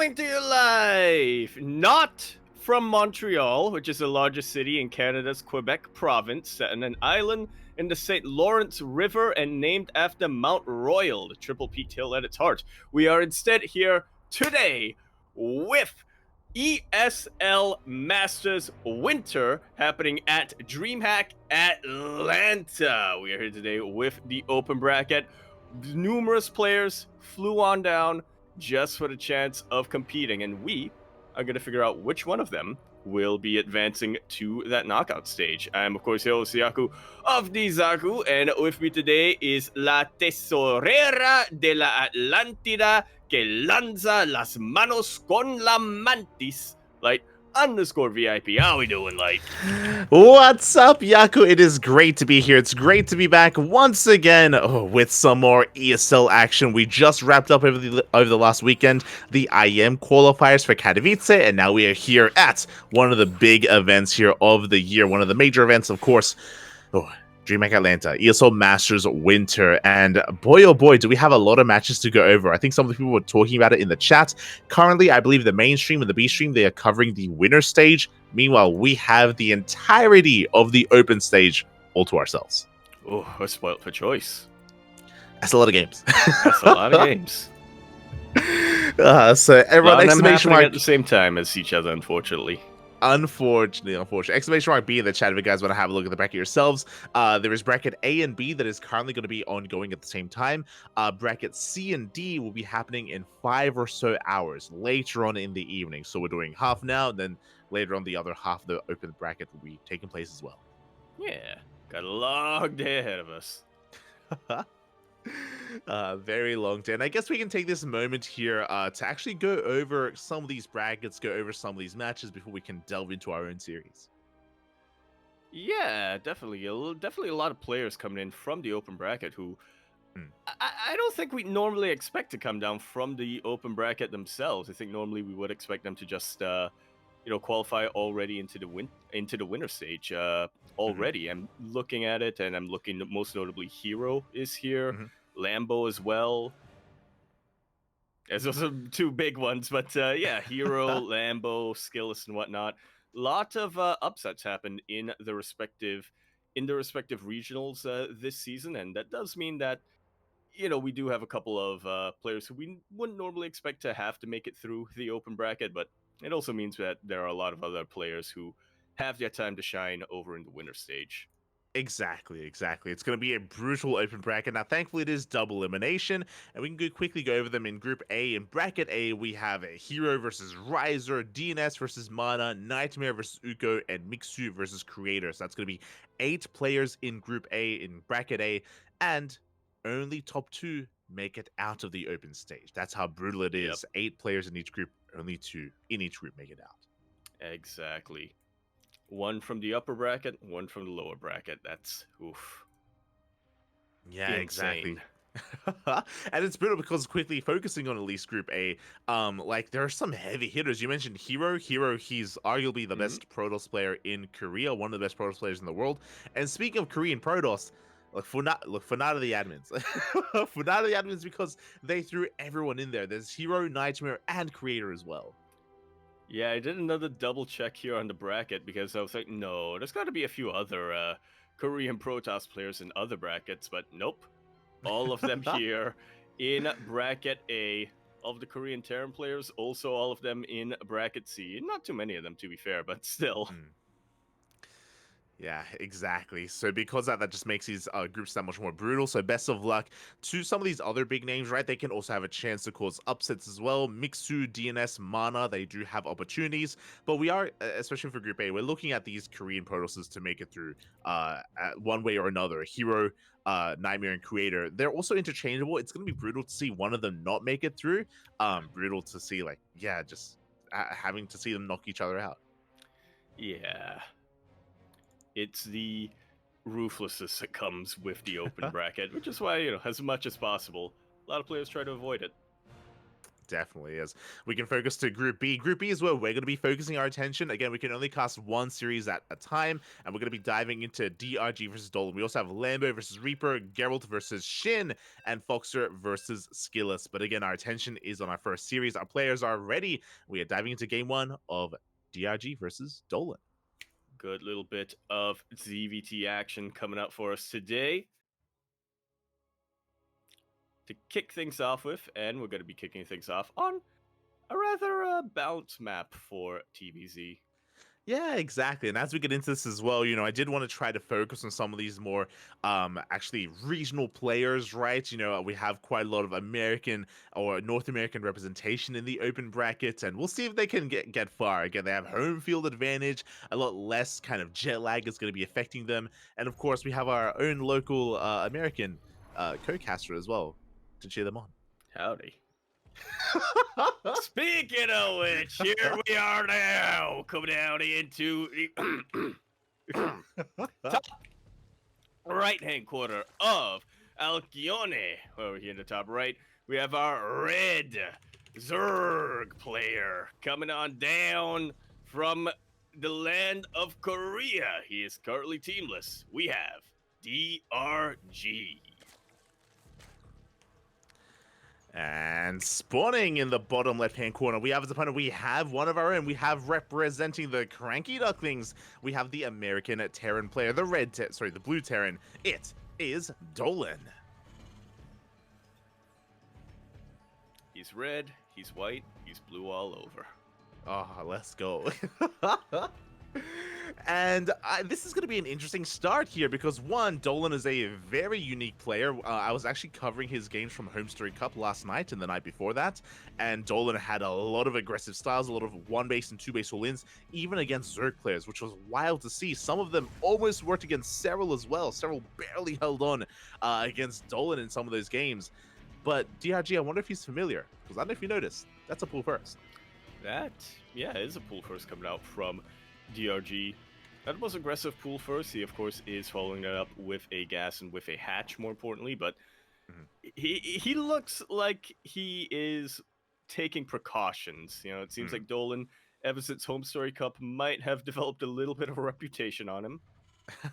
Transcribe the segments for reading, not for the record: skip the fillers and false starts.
Coming to you live, not from Montreal, which is the largest city in Canada's Quebec province, set on an island in the St. Lawrence River and named after Mount Royal, the Triple Peaked Hill at its heart. We are instead here today with ESL Masters Winter happening at Dreamhack Atlanta. We are here today with the open bracket. Numerous players flew on down just for the chance of competing, and we are going to figure out which one of them will be advancing to that knockout stage. I'm, of course, your host, Yakuzaku of Yakuzaku, and with me today is La Tesorera de la Atlántida que lanza las manos con la mantis, like _VIP. How we doing, like? What's up, Yaku? It is great to be here. It's great to be back once again with some more ESL action. We just wrapped up over the last weekend the IM qualifiers for Katowice, and now we are here at one of the big events here of the year. One of the major events, of course. Dreamhack Atlanta, ESL Masters Winter, and boy oh boy, do we have a lot of matches to go over. I think some of the people were talking about it in the chat. Currently, I believe the main stream and the B stream, they are covering the winner stage. Meanwhile, we have the entirety of the open stage all to ourselves. Oh, we're spoiled for choice. That's a lot of games. That's a lot of games. So everyone, exclamation mark at the same time as each other, unfortunately. Unfortunately. Exclamation mark B in the chat if you guys want to have a look at the bracket yourselves. There is bracket A and B that is currently going to be ongoing at the same time. Bracket C and D will be happening in 5 or so hours later on in the evening. So we're doing half now, and then later on the other half of the open bracket will be taking place as well. Yeah, got a long day ahead of us. Very long day, and I guess we can take this moment here to actually go over some of these brackets, go over some of these matches before we can delve into our own series. Yeah, definitely. Definitely a lot of players coming in from the open bracket who I don't think we normally expect to come down from the open bracket themselves. I think normally we would expect them to just qualify already into the winner stage already. I'm looking at it, and I'm looking most notably Hero is here, Lambo as well. As those are two big ones, but yeah, Hero, Lambo, Skilless, and whatnot. Lot of upsets happened in the respective regionals this season, and that does mean that we do have a couple of players who we wouldn't normally expect to have to make it through the open bracket, but it also means that there are a lot of other players who have their time to shine over in the winner stage. Exactly. It's going to be a brutal open bracket. Now, thankfully, it is double elimination, and we can quickly go over them in Group A. In Bracket A, we have a Hero versus Riser, DNS versus Mana, Nightmare versus Uko, and Mixu versus Creator. So that's going to be 8 players in Group A in Bracket A, and only top 2 make it out of the open stage. That's how brutal it is. Yep. 8 players in each group, only 2 in each group make it out. Exactly. 1 from the upper bracket, 1 from the lower bracket. That's oof. Yeah, insane. Exactly. And it's brutal because quickly focusing on at least Group A, like there are some heavy hitters. You mentioned Hero. He's arguably the best Protoss player in Korea, one of the best Protoss players in the world. And speaking of Korean Protoss, Funat of the admins. Funat of the admins because they threw everyone in there. There's Hero, Nightmare, and Creator as well. Yeah, I did another double check here on the bracket because I was like, no, there's got to be a few other Korean Protoss players in other brackets, but nope. All of them here in bracket A. Of the Korean Terran players, also all of them in bracket C. Not too many of them, to be fair, but still. Yeah, exactly. So because of that just makes these groups that much more brutal. So best of luck to some of these other big names, right? They can also have a chance to cause upsets as well. Mixu, DNS, Mana, they do have opportunities. But we are, especially for Group A, we're looking at these Korean Protosses to make it through one way or another. Hero, Nightmare, and Creator. They're also interchangeable. It's going to be brutal to see one of them not make it through. Brutal to see, like, yeah, just having to see them knock each other out. Yeah. It's the ruthlessness that comes with the open bracket, which is why, as much as possible, a lot of players try to avoid it. Definitely is. We can focus to Group B. Group B is where we're going to be focusing our attention. Again, we can only cast one series at a time, and we're going to be diving into DRG versus Dolan. We also have Lambo versus Reaper, Geralt versus Shin, and Foxer versus Skillus. But again, our attention is on our first series. Our players are ready. We are diving into game one of DRG versus Dolan. Good little bit of ZvT action coming up for us today. To kick things off with, and we're going to be kicking things off on a rather balanced map for TVZ. Yeah, exactly. And as we get into this as well, I did want to try to focus on some of these more actually regional players, right? We have quite a lot of American or North American representation in the open bracket, and we'll see if they can get far. Again, they have home field advantage, a lot less kind of jet lag is going to be affecting them. And of course, we have our own local American co-caster as well to cheer them on. Howdy. Speaking of which, here we are now, coming down into the top right-hand corner of Alcione. Over here in the top right, we have our red Zerg player coming on down from the land of Korea. He is currently teamless. We have DRG. And spawning in the bottom left-hand corner, we have as opponent, we have one of our own. We have representing the CranKy Ducklings, we have the American Terran player, the blue Terran. It is Dolan. He's red, he's white, he's blue all over. Oh, let's go. And this is going to be an interesting start here because, one, Dolan is a very unique player. I was actually covering his games from Home Story Cup last night and the night before that, and Dolan had a lot of aggressive styles, a lot of one-base and two-base all-ins, even against Zerg players, which was wild to see. Some of them almost worked against Serral as well. Serral barely held on against Dolan in some of those games. But DRG, I wonder if he's familiar, because I don't know if you noticed, that's a pull first. That, yeah, is a pull first coming out from DRG. That most aggressive pull first. He, of course, is following that up with a gas and with a hatch, more importantly. But he looks like he is taking precautions. It seems like Dolan, ever since Home Story Cup, might have developed a little bit of a reputation on him.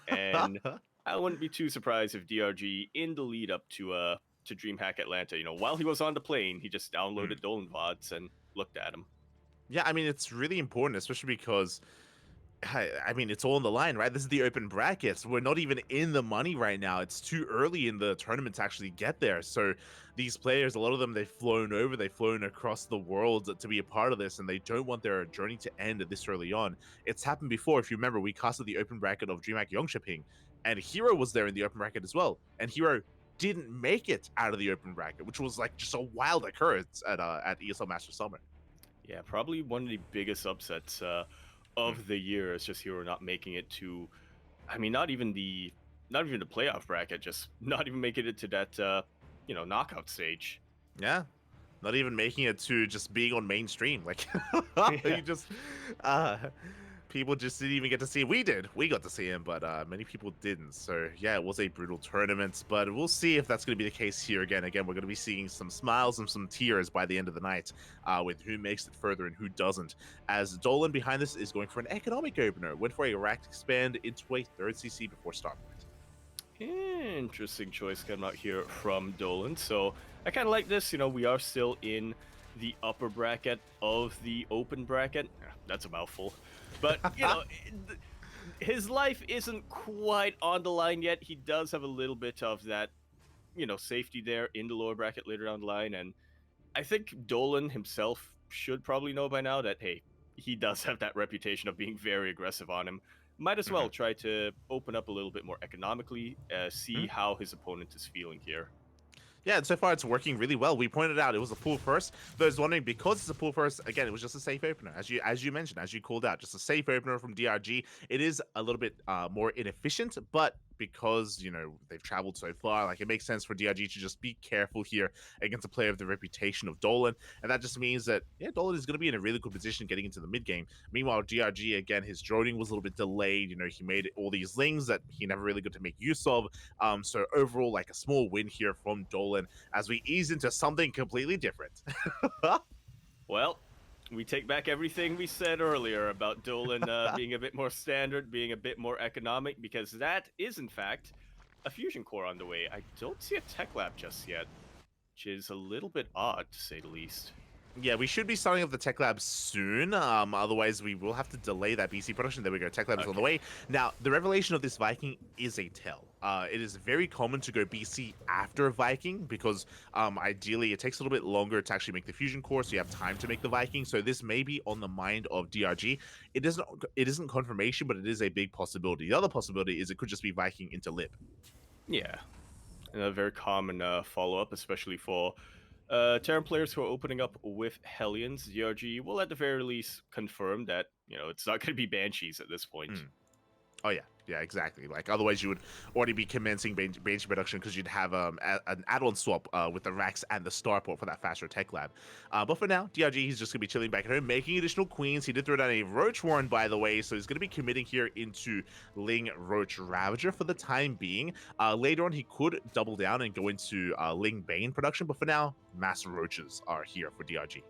And I wouldn't be too surprised if DRG, in the lead up to Dreamhack Atlanta, while he was on the plane, he just downloaded Dolan VODs and looked at him. Yeah, I mean, it's really important, especially because it's all on the line, right? This is the open brackets. We're not even in the money right now. It's too early in the tournament to actually get there. So these players, a lot of them, they've flown across the world to be a part of this, and they don't want their journey to end this early on. It's happened before. If you remember, we casted the open bracket of Dreamhack Yongshipping, and Hero was there in the open bracket as well. And Hero didn't make it out of the open bracket, which was like just a wild occurrence at ESL Master Summer. Yeah, probably one of the biggest upsets of the year is just Hero not making it to, not even the playoff bracket, just not even making it to that knockout stage. Yeah, not even making it to just being on mainstream. Like you just people just didn't even get to see him. We got to see him, but many people didn't. So yeah, it was a brutal tournament, but we'll see if that's going to be the case here again. Again, we're going to be seeing some smiles and some tears by the end of the night with who makes it further and who doesn't. As Dolan behind this is going for an economic opener, went for a racked expand into a third CC before start point. Interesting choice coming out here from Dolan. So I kind of like this. We are still in the upper bracket of the open bracket. That's a mouthful. But, his life isn't quite on the line yet. He does have a little bit of that, safety there in the lower bracket later down the line. And I think Dolan himself should probably know by now that, hey, he does have that reputation of being very aggressive on him. Might as well try to open up a little bit more economically, see how his opponent is feeling here. Yeah, and so far it's working really well. We pointed out it was a pull first. Those wondering, because it's a pull first, again, it was just a safe opener, as you mentioned, as you called out, just a safe opener from DRG. It is a little bit more inefficient, but because, you know, they've traveled so far, like, it makes sense for DRG to just be careful here against a player of the reputation of Dolan. And that just means that, yeah, Dolan is going to be in a really good position getting into the mid game. Meanwhile, DRG, again, his droning was a little bit delayed. You know, he made all these lings that he never really got to make use of. So overall, like, a small win here from Dolan as we ease into something completely different. Well, we take back everything we said earlier about Dolan being a bit more standard, being a bit more economic, because that is, in fact, a fusion core on the way. I don't see a tech lab just yet, which is a little bit odd, to say the least. Yeah, we should be starting up the tech lab soon. Otherwise, we will have to delay that BC production. There we go. Tech lab is on the way. Now, the revelation of this Viking is a tell. It is very common to go BC after Viking because ideally it takes a little bit longer to actually make the fusion core, so you have time to make the Viking. So this may be on the mind of DRG. It isn't confirmation, but it is a big possibility. The other possibility is it could just be Viking into Lib. Yeah, and a very common follow-up, especially for Terran players who are opening up with Hellions. DRG will at the very least confirm that, you know, it's not going to be Banshees at this point. Oh, yeah. Yeah, exactly. Like, otherwise you would already be commencing Banshee production because you'd have an add-on swap with the Rax and the Starport for that faster tech lab. But for now, DRG, he's just going to be chilling back at home, making additional queens. He did throw down a Roach Warren, by the way, so he's going to be committing here into Ling Roach Ravager for the time being. Later on, he could double down and go into Ling Bane production, but for now, Mass Roaches are here for DRG.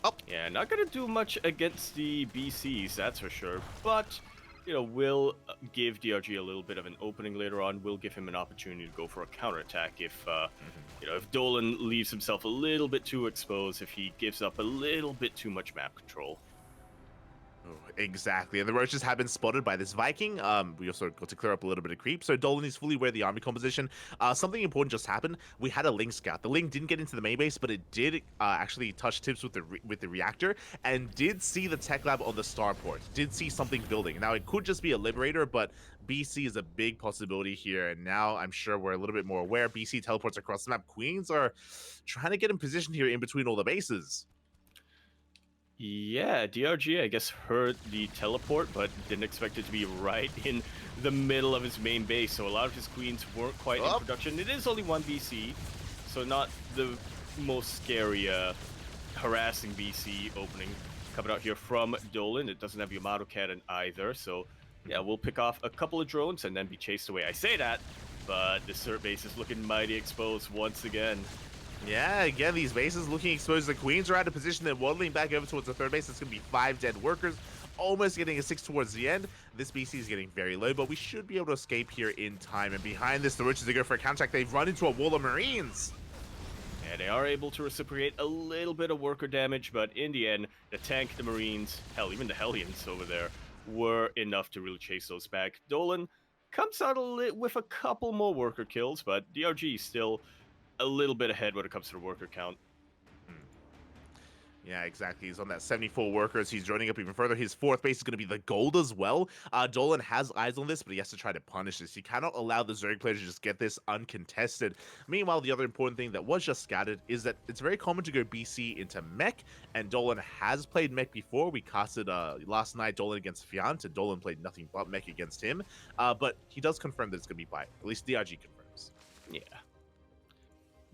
Oh, yeah, not going to do much against the BCs, that's for sure, but you know, will give DRG a little bit of an opening later on. Will give him an opportunity to go for a counterattack if, you know, if Dolan leaves himself a little bit too exposed, if he gives up a little bit too much map control. Oh, exactly, and the Roaches have been spotted by this Viking. We also got to clear up a little bit of creep, so Dolan is fully aware of the army composition. Something important just happened. We had a Ling scout. The Ling didn't get into the main base, but it did actually touch tips with the reactor, and did see the tech lab on the starport. Did see something building. Now, it could just be a Liberator, but BC is a big possibility here, and now I'm sure we're a little bit more aware. BC teleports across the map. Queens are trying to get in position here in between all the bases. Yeah, DRG, I guess, heard the teleport, but didn't expect it to be right in the middle of his main base, so a lot of his queens weren't quite in production. It is only one BC, so not the most scary, harassing BC opening coming out here from Dolan. It doesn't have Yamato Cannon either, so yeah, we'll pick off a couple of drones and then be chased away. I say that, but the Cert base is looking mighty exposed once again. Yeah, again, these bases looking exposed. The Queens are out of position. They're waddling back over towards the third base. It's going to be 5 dead workers, almost getting a 6 towards the end. This BC is getting very low, but we should be able to escape here in time. And behind this, the Roaches, they go for a counterattack. They've run into a wall of Marines. Yeah, they are able to reciprocate a little bit of worker damage, but in the end, the tank, the Marines, hell, even the Hellions over there were enough to really chase those back. Dolan comes out with a couple more worker kills, but DRG still a little bit ahead when it comes to the worker count. Yeah, exactly. He's on that 74 workers. He's joining up even further. His fourth base is going to be the gold as well. Dolan has eyes on this, but he has to try to punish this. He cannot allow the Zerg player to just get this uncontested. Meanwhile, the other important thing that was just scattered is that it's very common to go BC into mech, and Dolan has played mech before. We casted last night Dolan against Fiant, and Dolan played nothing but mech against him. But he does confirm that it's going to be Bi. At least DRG confirms. Yeah.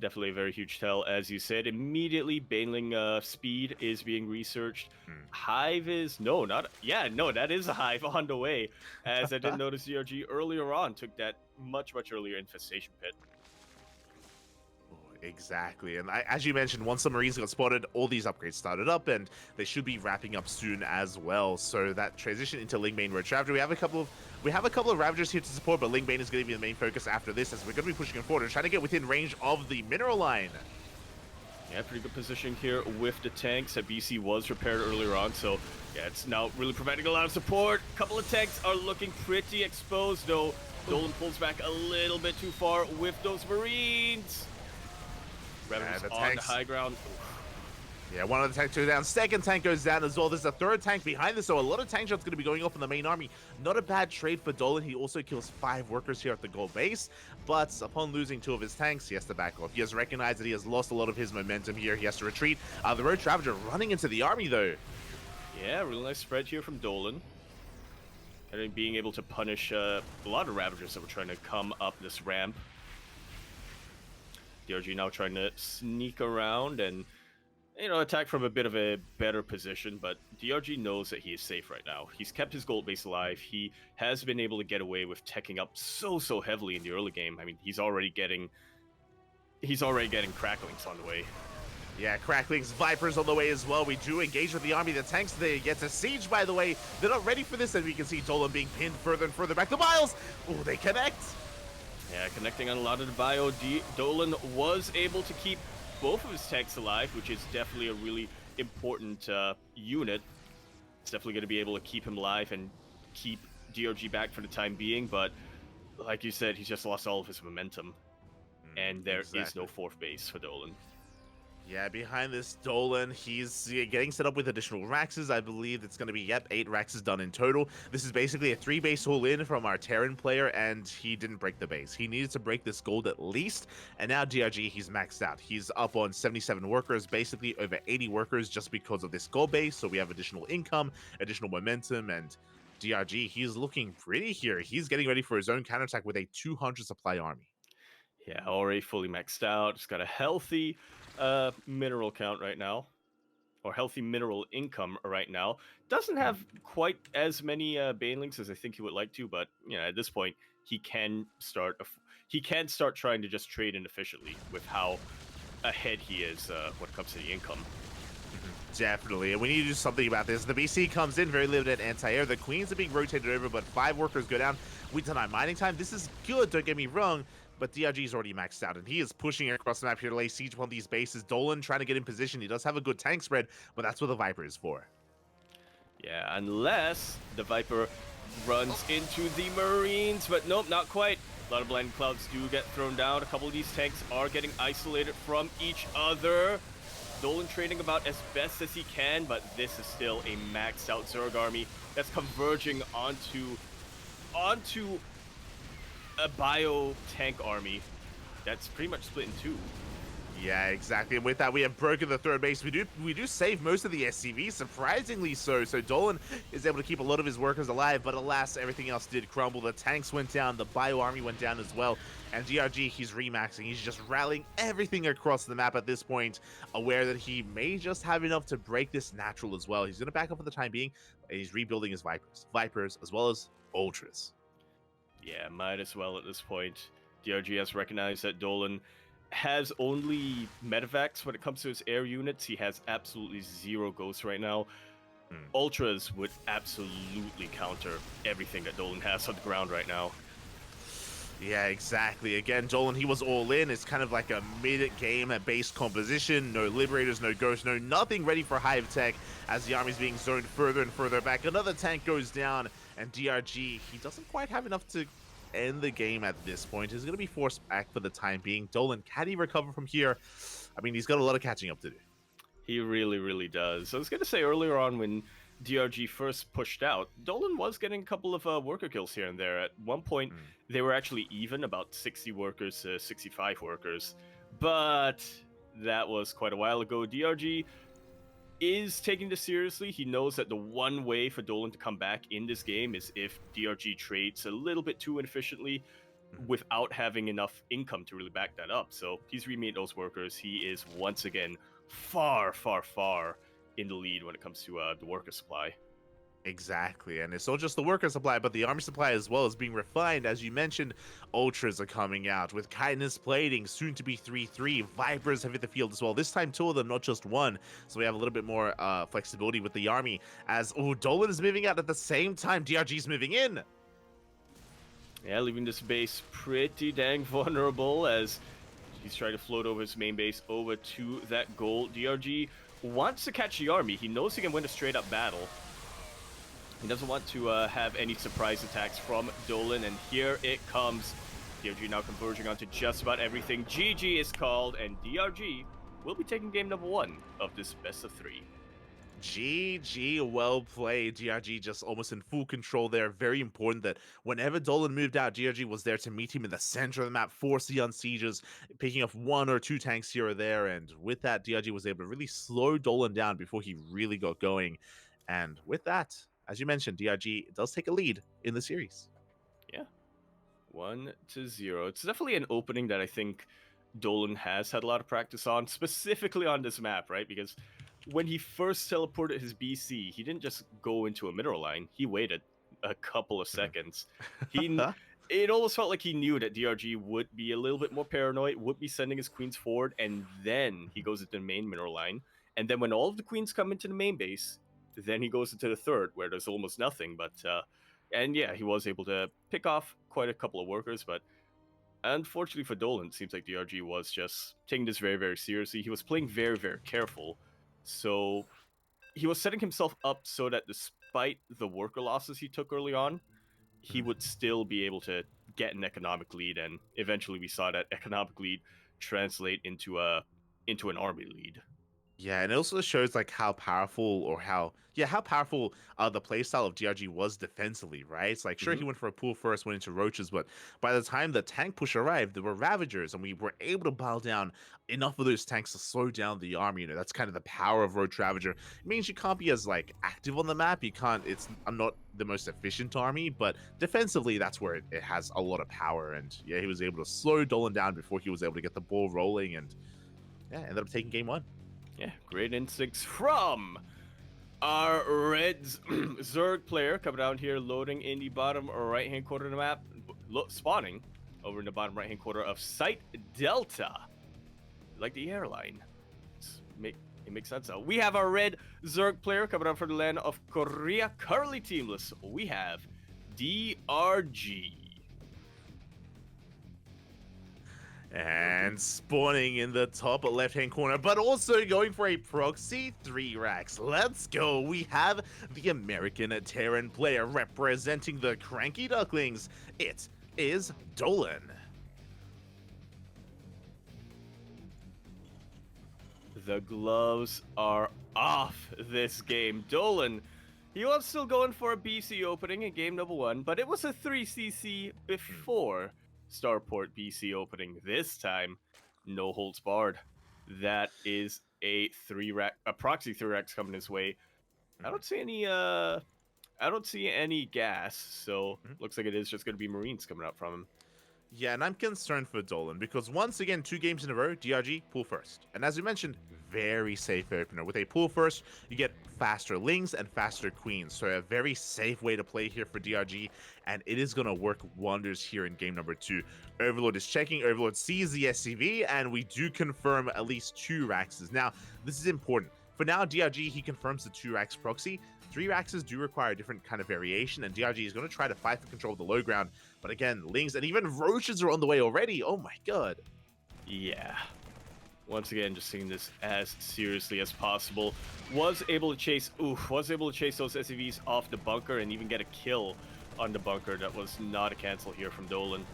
Definitely a very huge tell, as you said. Immediately, Baneling speed is being researched. Hive is... No, not... Yeah, no, that is a Hive on the way. As I did notice DRG earlier on took that much earlier Infestation Pit. Exactly, and as you mentioned, once the Marines got spotted, all these upgrades started up, and they should be wrapping up soon as well. So that transition into Ling Bane Roach Ravager, we have a couple of Ravagers here to support, but Ling Bane is going to be the main focus after this, as we're going to be pushing him forward and trying to get within range of the mineral line. Yeah, pretty good position here with the tanks. That BC was repaired earlier on, so yeah, it's now really providing a lot of support. A couple of tanks are looking pretty exposed, though. Dolan pulls back a little bit too far with those Marines. Ravagers on the high ground. Yeah, one of the tanks goes down. Second tank goes down as well. There's a third tank behind this, so a lot of tank shots going to be going off in the main army. Not a bad trade for Dolan. He also kills 5 workers here at the gold base, but upon losing 2 of his tanks, he has to back off. He has recognized that he has lost a lot of his momentum here. He has to retreat. The Roach Ravager running into the army, though. Yeah, really nice spread here from Dolan. And then being able to punish a lot of Ravagers that were trying to come up this ramp. DRG now trying to sneak around and, attack from a bit of a better position, but DRG knows that he is safe right now. He's kept his gold base alive. He has been able to get away with teching up so heavily in the early game. I mean, he's already getting Cracklings on the way. Yeah, Cracklings, Vipers on the way as well. We do engage with the army. The tanks, they get a siege, by the way. They're not ready for this, and we can see Dolan being pinned further and further back. The Miles! Oh, they connect! Yeah, connecting on a lot of the bio. Dolan was able to keep both of his tanks alive, which is definitely a really important unit. It's definitely going to be able to keep him alive and keep DRG back for the time being, but like you said, he's just lost all of his momentum. And there is no fourth base for Dolan. Yeah, behind this Dolan, he's getting set up with additional Raxes. I believe it's going to be, 8 Raxes done in total. This is basically a 3-base all-in from our Terran player, and he didn't break the base. He needed to break this gold at least, and now DRG, he's maxed out. He's up on 77 workers, basically over 80 workers just because of this gold base, so we have additional income, additional momentum, and DRG, he's looking pretty here. He's getting ready for his own counterattack with a 200 supply army. Yeah, already fully maxed out. It's got a healthy mineral count right now, or healthy mineral income right now. Doesn't have quite as many banelings as I think he would like to, but at this point he can start trying to just trade inefficiently with how ahead he is when it comes to the income. Definitely, and we need to do something about this. The BC comes in, very limited anti-air. The Queens are being rotated over, but 5 workers go down. We deny mining time. This is good, don't get me wrong, but DRG is already maxed out, and he is pushing across the map here to lay siege upon these bases. Dolan trying to get in position. He does have a good tank spread, but that's what the Viper is for. Yeah, unless the Viper runs into the Marines, but nope, not quite. A lot of blinding clouds do get thrown down. A couple of these tanks are getting isolated from each other. Dolan trading about as best as he can, but this is still a maxed out Zerg army that's converging onto a bio tank army that's pretty much split in two. Yeah, exactly. And with that, we have broken the third base. We do save most of the SCV, surprisingly so. So Dolan is able to keep a lot of his workers alive, but alas, everything else did crumble. The tanks went down, the bio army went down as well. And DRG, he's remaxing. He's just rallying everything across the map at this point, aware that he may just have enough to break this natural as well. He's going to back up for the time being, and he's rebuilding his Vipers, as well as Ultras. Yeah, might as well at this point. DRG has recognized that Dolan has only medevacs when it comes to his air units. He has absolutely 0 ghosts right now. Ultras would absolutely counter everything that Dolan has on the ground right now. Yeah, exactly. Again, Dolan, he was all in. It's kind of like a mid-game base composition. No Liberators, no Ghosts, no nothing ready for Hive Tech as the army's being zoned further and further back. Another tank goes down, and DRG, he doesn't quite have enough to end the game at this point. He's going to be forced back for the time being. Dolan, can he recover from here? I mean, he's got a lot of catching up to do. He really does. I was going to say earlier on when DRG first pushed out, Dolan was getting a couple of worker kills here and there. At one point, they were actually even, about 60 workers to 65 workers. But that was quite a while ago. DRG is taking this seriously. He knows that the one way for Dolan to come back in this game is if DRG trades a little bit too inefficiently without having enough income to really back that up. So he's remade those workers. He is once again far in the lead when it comes to the worker supply. Exactly, and it's not just the worker supply, but the army supply as well is being refined. As you mentioned, Ultras are coming out with Kindness Plating, soon to be 3-3. Vipers have hit the field as well. This time 2 of them, not just 1. So we have a little bit more flexibility with the army. As Dolan is moving out at the same time, DRG's moving in. Yeah, leaving this base pretty dang vulnerable as he's trying to float over his main base over to that goal. DRG wants to catch the army. He knows he can win a straight-up battle. He doesn't want to have any surprise attacks from Dolan, and here it comes. DRG now converging onto just about everything. GG is called, and DRG will be taking game number 1 of this best of 3. GG, well played. DRG just almost in full control there. Very important that whenever Dolan moved out, DRG was there to meet him in the center of the map, force the unsieges, picking up 1 or 2 tanks here or there, and with that, DRG was able to really slow Dolan down before he really got going. And with that, as you mentioned, DRG does take a lead in the series. Yeah, 1-0. It's definitely an opening that I think Dolan has had a lot of practice on, specifically on this map, right? Because when he first teleported his BC, he didn't just go into a middle line. He waited a couple of seconds. It almost felt like he knew that DRG would be a little bit more paranoid, would be sending his queens forward, and then he goes into the main middle line. And then when all of the queens come into the main base, then he goes into the third, where there's almost nothing. But and yeah, he was able to pick off quite a couple of workers, but unfortunately for Dolan, it seems like DRG was just taking this very, very seriously. He was playing very, very careful. So he was setting himself up so that despite the worker losses he took early on, he would still be able to get an economic lead. And eventually we saw that economic lead translate into an army lead. Yeah, and it also shows like how powerful or how powerful the playstyle of DRG was defensively, right? It's like sure he went for a pool first, went into roaches, but by the time the tank push arrived, there were ravagers, and we were able to bow down enough of those tanks to slow down the army. You know, that's kind of the power of roach ravager. It means you can't be as like active on the map. You can't. I'm not the most efficient army, but defensively, that's where it has a lot of power. And yeah, he was able to slow Dolan down before he was able to get the ball rolling, and yeah, ended up taking game 1. Yeah, great instincts from our Reds Zerg player coming down here, loading in the bottom right-hand corner of the map, spawning over in the bottom right-hand corner of Site Delta, like the airline. It makes sense. We have our Red Zerg player coming out from the land of Korea, currently teamless. We have DRG. And spawning in the top left-hand corner, but also going for a proxy 3 racks. Let's go. We have the American Terran player representing the CranKy Ducklings. It is Dolan. The gloves are off this game. Dolan, he was still going for a BC opening in game number 1, but it was a 3CC before Starport BC opening. This time, no holds barred. That is a proxy 3 racks coming his way. I don't see any gas, so looks like it is just going to be Marines coming up from him. Yeah, and I'm concerned for Dolan because once again, 2 games in a row, DRG pool first. And as we mentioned, very safe opener. With a pool first, you get faster lings and faster queens. So a very safe way to play here for DRG, and it is going to work wonders here in game number 2. Overlord is checking, Overlord sees the SCV, and we do confirm at least 2 racks. Now, this is important. For now, DRG, he confirms the 2 racks proxy. 3 racks do require a different kind of variation, and DRG is going to try to fight for control of the low ground. But again, lings and even roaches are on the way already. Oh my god. Yeah. Once again, just seeing this as seriously as possible. Was able to chase those SCVs off the bunker and even get a kill on the bunker. That was not a cancel here from Dolan.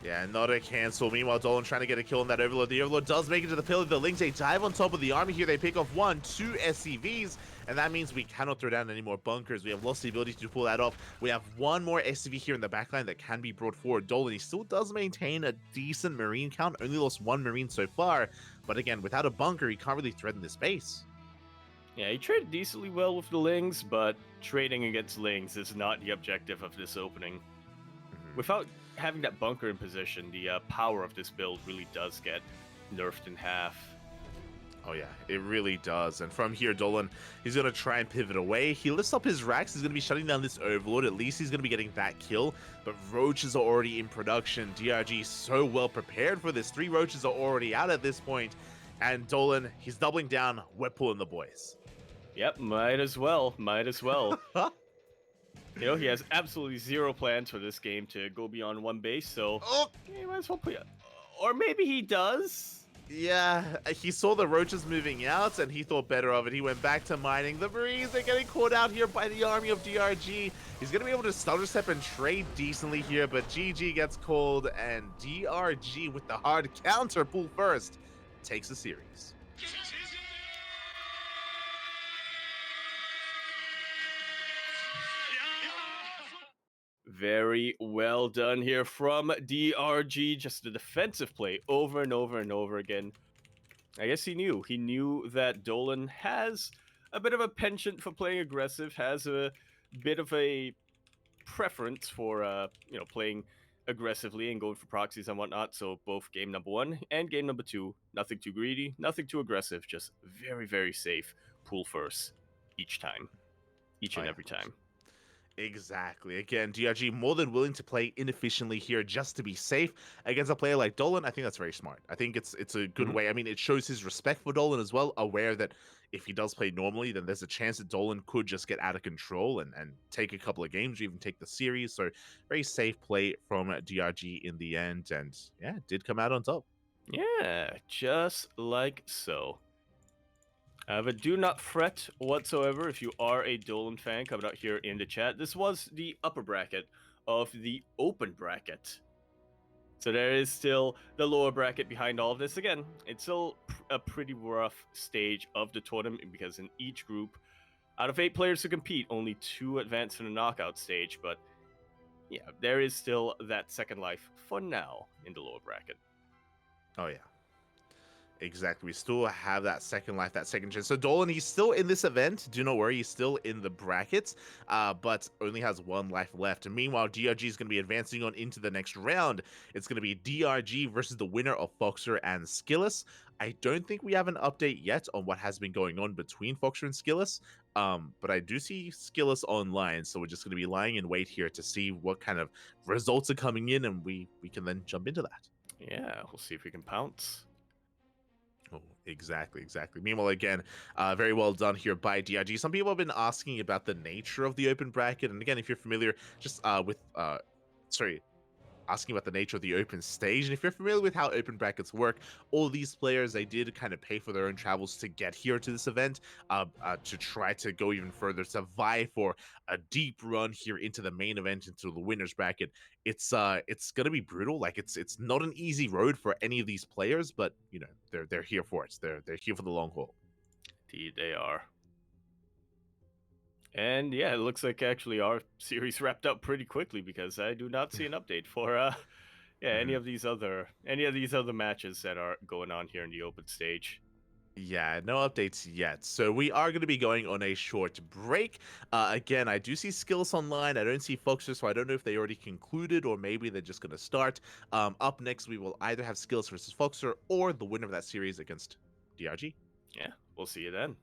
Yeah, not a cancel. Meanwhile, Dolan trying to get a kill on that Overlord. The Overlord does make it to the pillar. The Lings, they dive on top of the army here. They pick off 1, 2 SCVs, and that means we cannot throw down any more bunkers. We have lost the ability to pull that off. We have 1 more SCV here in the backline that can be brought forward. Dolan, he still does maintain a decent Marine count. Only lost 1 Marine so far, but again, without a bunker, he can't really threaten this base. Yeah, he traded decently well with the Lings, but trading against Lings is not the objective of this opening. Without having that bunker in position, the power of this build really does get nerfed in half. Oh yeah, it really does. And from here, Dolan, he's going to try and pivot away. He lifts up his racks. He's going to be shutting down this Overlord. At least he's going to be getting that kill. But roaches are already in production. DRG is so well prepared for this. 3 roaches are already out at this point. And Dolan, he's doubling down. We're pulling the boys. Yep, might as well. Might as well. You know, he has absolutely 0 plans for this game to go beyond 1 base, so he might as well play it. Or maybe he does. Yeah, he saw the roaches moving out, and he thought better of it. He went back to mining. The Marines are getting caught out here by the army of DRG. He's going to be able to stutter step and trade decently here, but GG gets called, and DRG with the hard counter pull first takes the series. Very well done here from DRG. Just a defensive play over and over and over again. I guess he knew. He knew that Dolan has a bit of a penchant for playing aggressive, has a bit of a preference for playing aggressively and going for proxies and whatnot. So both game number 1 and game number 2, nothing too greedy, nothing too aggressive, just very, very safe. Pool first each time, each and every time. Exactly. Again, DRG more than willing to play inefficiently here just to be safe against a player like Dolan. I think that's very smart. I think it's a good way. I mean, it shows his respect for Dolan as well, aware that if he does play normally, then there's a chance that Dolan could just get out of control and take a couple of games or even take the series. So very safe play from DRG in the end. And yeah, did come out on top. Yeah, just like so. But do not fret whatsoever if you are a Dolan fan coming out here in the chat. This was the upper bracket of the open bracket. So there is still the lower bracket behind all of this. Again, it's still a pretty rough stage of the tournament because in each group, out of 8 players to compete, only 2 advance to the knockout stage. But yeah, there is still that second life for now in the lower bracket. Oh, yeah. Exactly. We still have that second life, that second chance. So Dolan, he's still in this event. Do not worry, he's still in the brackets, but only has 1 life left. And meanwhile, DRG is going to be advancing on into the next round. It's going to be DRG versus the winner of Foxer and Skillus. I don't think we have an update yet on what has been going on between Foxer and Skillus, but I do see Skillus online, so we're just going to be lying in wait here to see what kind of results are coming in, and we can then jump into that. Yeah, we'll see if we can pounce. Oh, exactly. Meanwhile, again, very well done here by DRG. Some people have been asking about the nature of the open bracket, and again, if you're familiar, just asking about the nature of the open stage. And if you're familiar with how open brackets work, all these players, they did kind of pay for their own travels to get here to this event, to try to go even further, to vie for a deep run here into the main event, into the winners bracket. It's gonna be brutal. Like it's not an easy road for any of these players, but you know, they're here for it. They're here for the long haul. Indeed, they are. And yeah, it looks like actually our series wrapped up pretty quickly because I do not see an update for any of these other matches that are going on here in the open stage. Yeah, no updates yet. So we are going to be going on a short break. Again, I do see Skills online. I don't see Foxer, so I don't know if they already concluded or maybe they're just going to start. Up next, we will either have Skills versus Foxer or the winner of that series against DRG. Yeah, we'll see you then.